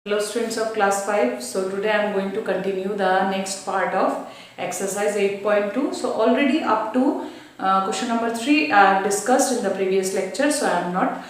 Hello students of class 5. So today I am going to continue the next part of exercise 8.2. So already up to question number 3 I have discussed in the previous lecture. So I am not.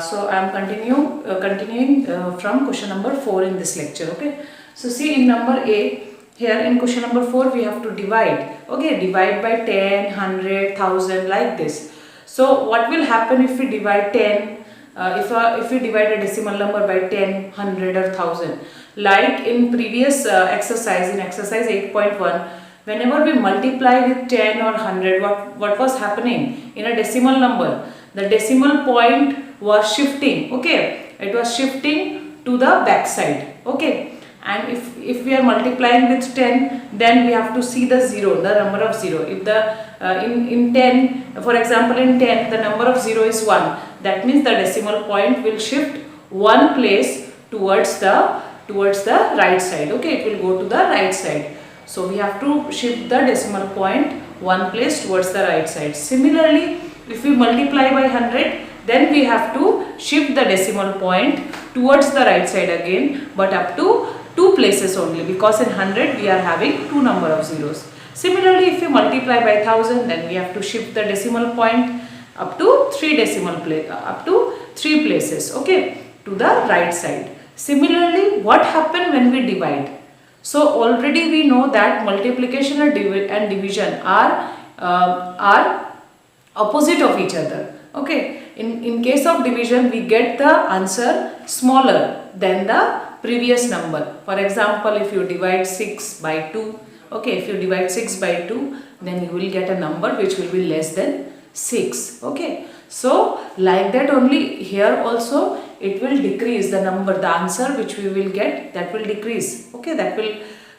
So I am continuing from question number 4 in this lecture. Okay. So see in number A, here in question number 4 we have to divide. Okay, divide by 10, 100, 1000 like this. So what will happen if we divide 10? If we divide a decimal number by 10, 100 or 1000, like in previous exercise, in exercise 8.1, whenever we multiply with 10 or 100, what was happening in a decimal number? The decimal point was shifting, okay, it was shifting to the back side, okay. And if we are multiplying with 10, then we have to see the zero, the number of zero. If the in 10, for example in 10 the number of 0 is 1, that means the decimal point will shift one place towards the right side, okay, it will go to the right side. So we have to shift the decimal point one place towards the right side. Similarly, if we multiply by 100, then we have to shift the decimal point towards the right side again, but up to 2 places only, because in 100 we are having 2 number of zeros. Similarly, if we multiply by 1000, then we have to shift the decimal point up to 3 places, okay, to the right side. Similarly, what happened when we divide? So already we know that multiplication and division are opposite of each other, okay. In case of division, we get the answer smaller than the previous number. For example, if you divide 6 by 2, okay, if you divide 6 by 2, then you will get a number which will be less than 6, okay. So like that only here also it will decrease the number, the answer which we will get, that will decrease, okay, that will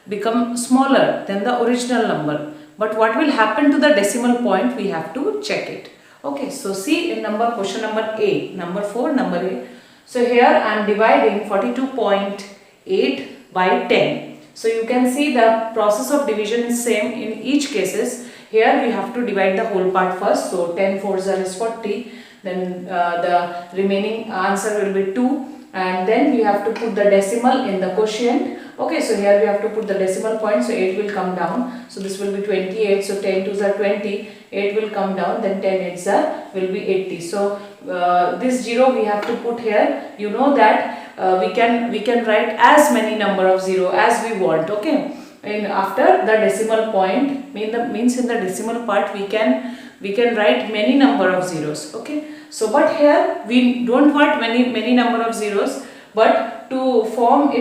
become smaller than the original number. But what will happen to the decimal point, we have to check it. Okay, so see in question number A, number 4, number A. So here I am dividing 42.8 by 10. So you can see the process of division is same in each cases. Here we have to divide the whole part first. So 10 4s is 40. Then the remaining answer will be 2. And then we have to put the decimal in the quotient. Okay, so here we have to put the decimal point, so 8 will come down. So this will be 28. So 10 2s are 20. 8 will come down, then 10 8s will be 80. So this 0 we have to put here. You know that we can write as many number of 0 as we want, okay. And after the decimal point, means in the decimal part we can write many number of zeros, okay. So but here we don't want many number of zeros, but to form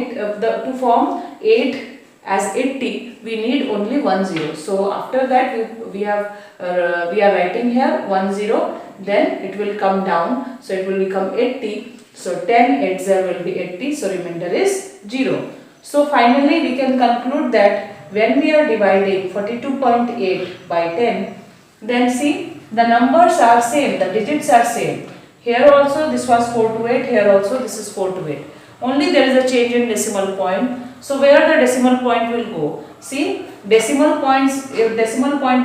8 as 80, we need only 1 0. So after that we are writing here 1 0, then it will come down, so it will become 80. So 10 8s will be 80, so remainder is 0. So finally we can conclude that when we are dividing 42.8 by 10, then see the numbers are same, the digits are same. Here also this was 4 to 8, here also this is 4 to 8. Only there is a change in decimal point. So where the decimal point will go? See, decimal point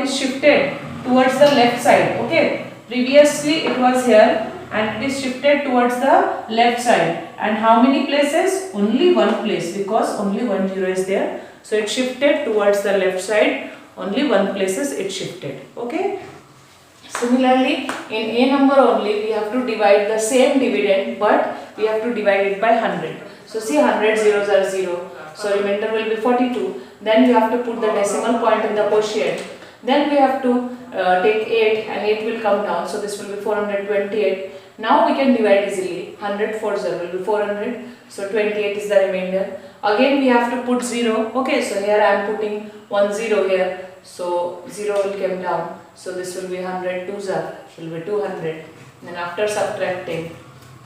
is shifted towards the left side, okay. Previously it was here and it is shifted towards the left side. And how many places? Only one place, because only 1 0 is there. So it shifted towards the left side, only one places it shifted, okay. Similarly, in A number only we have to divide the same dividend, but we have to divide it by 100. So see, 100 zeros are 0. So remainder will be 42. Then we have to put the decimal point in the quotient. Then we have to take 8 and 8 will come down. So this will be 428. Now we can divide easily. 100 4s will be 400. So 28 is the remainder. Again we have to put 0. Okay, so here I am putting 1 0 here. So 0 will come down. So this will be 100. 2s will be 200. Then after subtracting,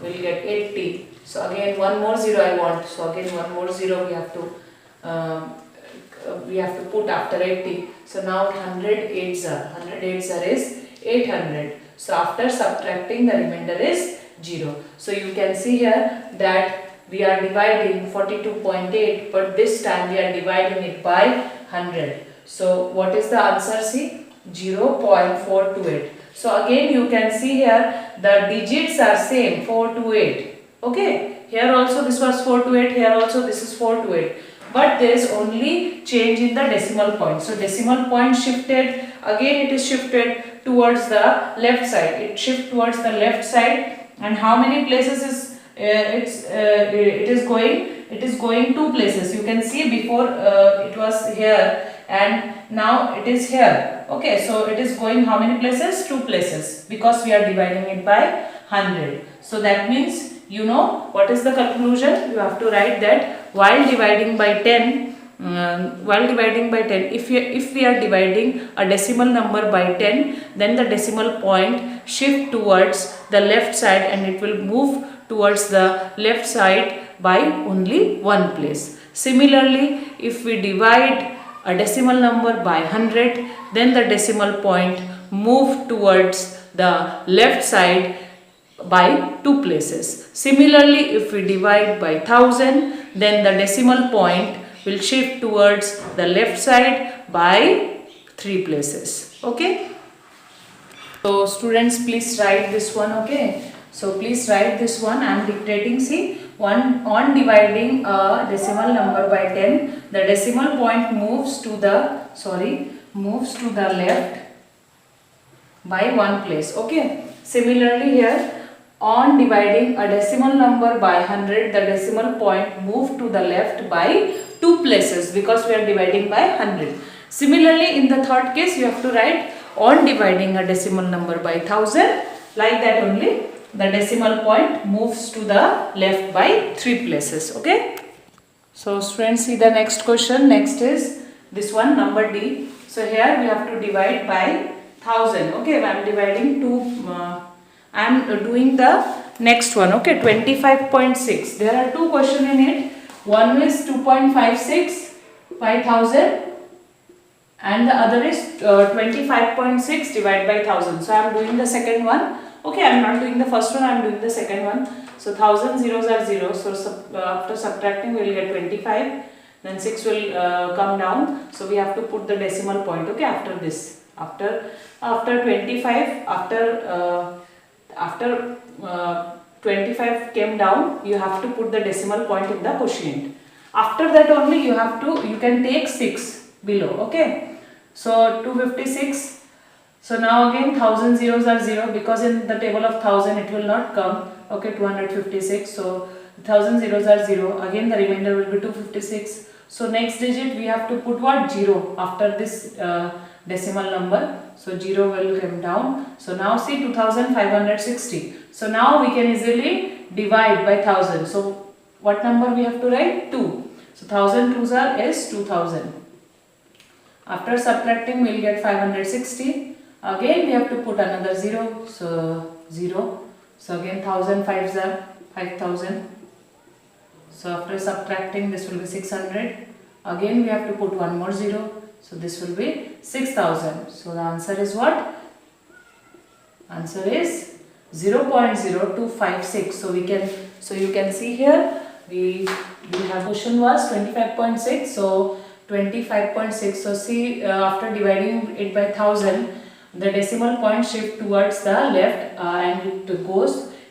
we will get 80. So again one more 0 I want. So again one more 0 we have to put after 80. So now 100 8s is 800. So after subtracting, the remainder is 0. So you can see here that we are dividing 42.8, but this time we are dividing it by 100. So what is the answer? See, 0.428. So again you can see here the digits are same, 4 to 8. Okay, here also this was 4 to 8, here also this is 4 to 8, but there is only change in the decimal point. So decimal point shifted, again it is shifted towards the left side, it shift towards the left side. And how many places is it is going? It is going 2 places. You can see before it was here and now it is here. Okay, so it is going how many places? 2 places, because we are dividing it by 100. So that means, you know what is the conclusion? You have to write that while dividing by 10, if we are dividing a decimal number by 10, then the decimal point shift towards the left side and it will move towards the left side by only 1 place. Similarly, if we divide a decimal number by 100, then the decimal point move towards the left side by 2 places. Similarly, if we divide by 1000, then the decimal point will shift towards the left side by 3 places. Okay. So students, please write this one. Okay. So please write this one. I am dictating. See, on dividing a decimal number by 10, the decimal point moves to the left by 1 place. Okay. Similarly here, on dividing a decimal number by 100, the decimal point move to the left by 2 places, because we are dividing by 100. Similarly, in the third case, you have to write on dividing a decimal number by 1000, like that only, the decimal point moves to the left by 3 places. Okay. So students, see the next question. Next is this one, number D. So here we have to divide by 1000. Okay, I am dividing I am doing the next one. Okay, 25.6. There are 2 questions in it. One is 2.56 by 1000 and the other is 25.6 divided by 1000. So I am doing the second one. Okay, I am not doing the first one, I am doing the second one. So 1000 zeros are 0. So after subtracting we will get 25. Then 6 will come down. So we have to put the decimal point. Okay, after this. After 25, after 25 came down, you have to put the decimal point in the quotient. After that only you can take 6 below. Okay, so 256. So now again 1000 zeros are 0, because in the table of 1000 it will not come. Okay, 256. So 1000 zeros are 0. Again the remainder will be 256. So next digit we have to put what? 0 after this decimal number. So 0 will come down. So now see 2560. So now we can easily divide by 1000. So what number we have to write? 2. So 1000 twos are is 2000. After subtracting we will get 560. Again we have to put another 0. So 0. So again 1000 fives are 5000. So after subtracting this will be 600. Again we have to put one more 0. So this will be 6000. So the answer is what? Answer is 0.0256. So you can see here we have question was 25.6. So 25.6. So see, after dividing it by 1000, the decimal point shift towards the left and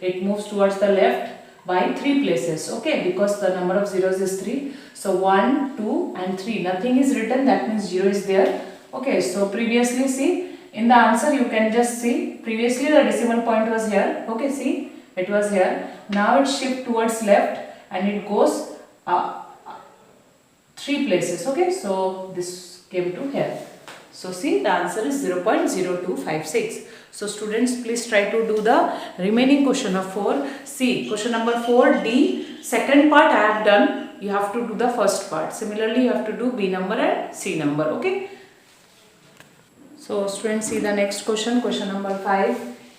it moves towards the left by 3 places. Okay, because the number of zeros is 3. So 1, 2 and 3. Nothing is written, that means 0 is there. Okay, so previously see, in the answer you can just see, previously the decimal point was here. Okay, see, it was here. Now it shift towards left and it goes 3 places. Okay, so this came to here. So see, the answer is 0.0256. So students, please try to do the remaining question of 4C. Question number 4D, second part I have done. You have to do the first part. Similarly, you have to do B number and C number. Okay. So students, see the next question. Question number 5.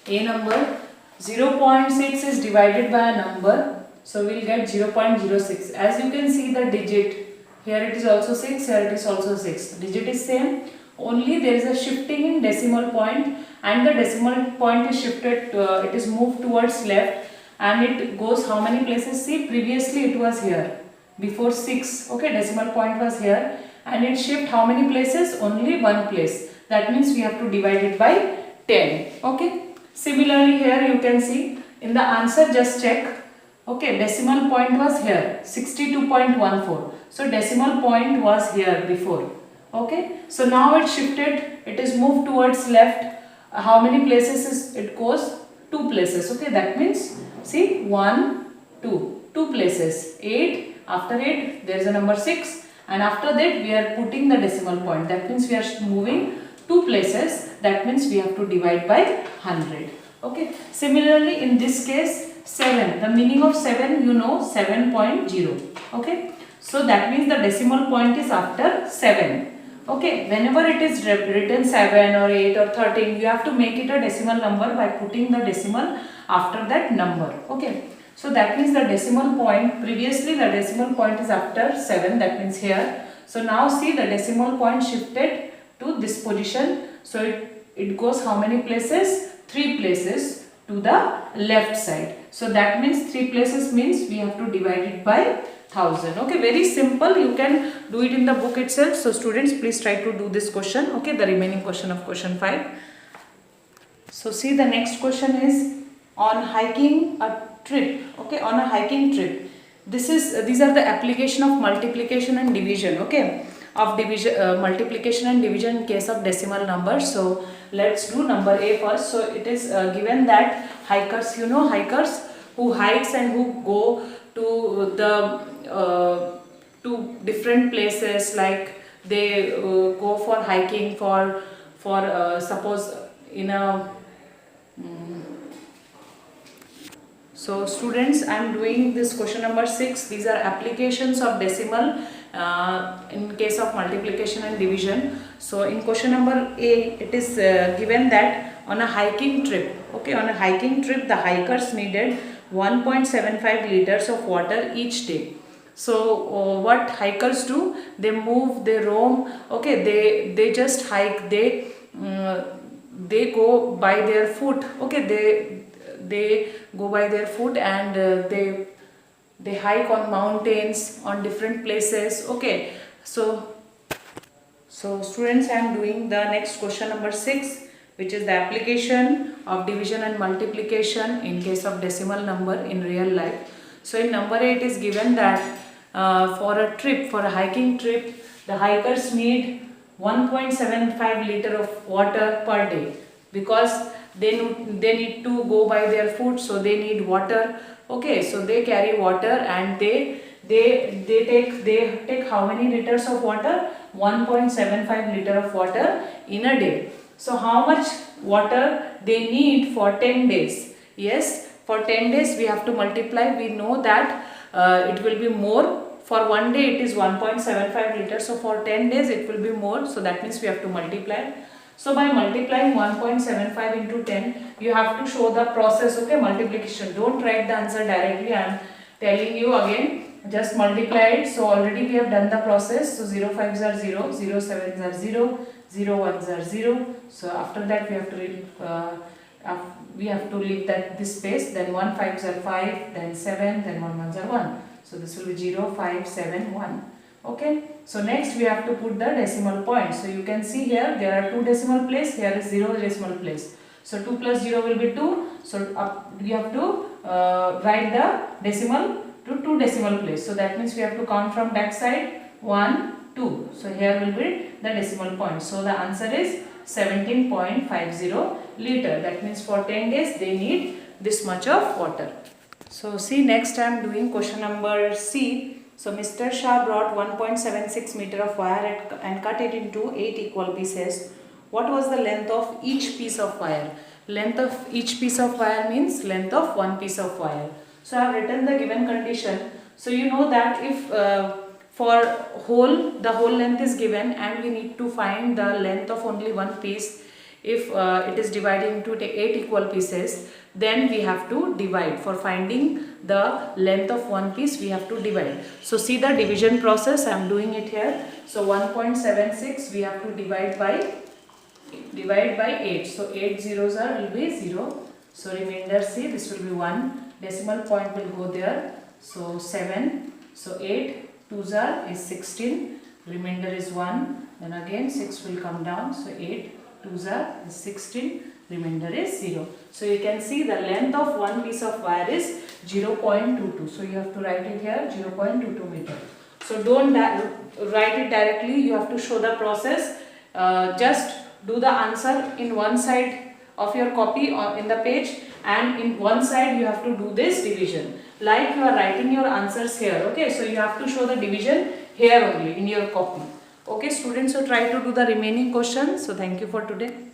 A number 0.6 is divided by a number. So we will get 0.06. As you can see the digit, here it is also 6, here it is also 6. The digit is same. Only there is a shifting in decimal point, and the decimal point is shifted, it is moved towards left and it goes how many places? See, previously it was here before 6. Okay, decimal point was here and it shift how many places? Only 1 place. That means we have to divide it by 10. Okay. Similarly here you can see in the answer, just check Okay, decimal point was here 62.14. So decimal point was here before. Okay, so now it shifted, it is moved towards left. How many places is it goes? 2 places. Okay, that means see 1, 2 places. 8, after 8 there is a number 6, and after that we are putting the decimal point. That means we are moving 2 places. That means we have to divide by 100. Okay, similarly in this case 7, the meaning of 7 you know, 7.0. Okay, so that means the decimal point is after 7. Okay, whenever it is written 7 or 8 or 13, you have to make it a decimal number by putting the decimal after that number. Okay, so that means the decimal point, previously the decimal point is after 7, that means here. So now see, the decimal point shifted to this position. So it goes how many places? 3 places to the left side. So that means 3 places means we have to divide it by 1000. Okay, very simple. You can do it in the book itself. So students, please try to do this question. Okay, the remaining question of question 5. So see, the next question is on hiking a trip. Okay, on a hiking trip. These are the application of multiplication and division. Okay, of division, multiplication and division in case of decimal numbers. So let's do number A first. So it is given that hikers, you know, hikers who hikes and who go to the to different places, like they go for hiking for suppose in a so students, I am doing this question number 6. These are applications of decimal in case of multiplication and division. So in question number A, it is given that on a hiking trip, okay, on a hiking trip the hikers needed 1.75 liters of water each day. So what hikers do? They move, they roam, okay, they just hike, they go by their foot, okay, they go by their foot, and they hike on mountains, on different places. Okay, so students, I am doing the next question number 6, which is the application of division and multiplication in case of decimal number in real life. So in number 8 is given that for a hiking trip, the hikers need 1.75 liter of water per day, because they need to go by their foot, so they need water. Okay, so they carry water, and they take how many liters of water? 1.75 liter of water in a day. So how much water they need for 10 days? Yes, for 10 days we have to multiply. We know that it will be more. For one day it is 1.75 liters, so for 10 days it will be more. So that means we have to multiply. So by multiplying 1.75 into 10, you have to show the process, okay, multiplication. Don't write the answer directly, I am telling you again. Just multiply it. So already we have done the process. So 0 5s are 0, 0 7s are 0, 0 1s are 0. So after that we have to leave this space. Then 1 5s are 5, then 7, then 1 1s are 1. So this will be 0 5 7 1. Okay, so next we have to put the decimal point. So you can see here there are 2 decimal place, here is 0 decimal place. So 2 plus 0 will be 2. So we have to write the decimal to 2 decimal place. So that means we have to count from back side 1 2. So here will be the decimal point. So the answer is 17.50 liter. That means for 10 days they need this much of water. So see, next I am doing question number C. So Mr. Shah brought 1.76 meter of wire and cut it into 8 equal pieces. What was the length of each piece of wire? Length of each piece of wire means length of one piece of wire. So I have written the given condition. So you know that if for the whole length is given and we need to find the length of only one piece, if it is divided into 8 equal pieces, then we have to divide. For finding the length of one piece, we have to divide. So see the division process, I am doing it here. So 1.76 we have to divide by 8. So 8 zeros will be 0. So remainder, see, this will be 1. Decimal point will go there. So 7. So 8 2s is 16. Remainder is 1. Then again 6 will come down. So 8 2s is 16. remainder is 0. So you can see the length of one piece of wire is 0.22. So you have to write it here 0.22 meter. So don't write it directly, you have to show the process. Just do the answer in one side of your copy or in the page, and in one side you have to do this division like you are writing your answers here. Okay, so you have to show the division here only in your copy. Okay students, so try to do the remaining questions. So thank you for today.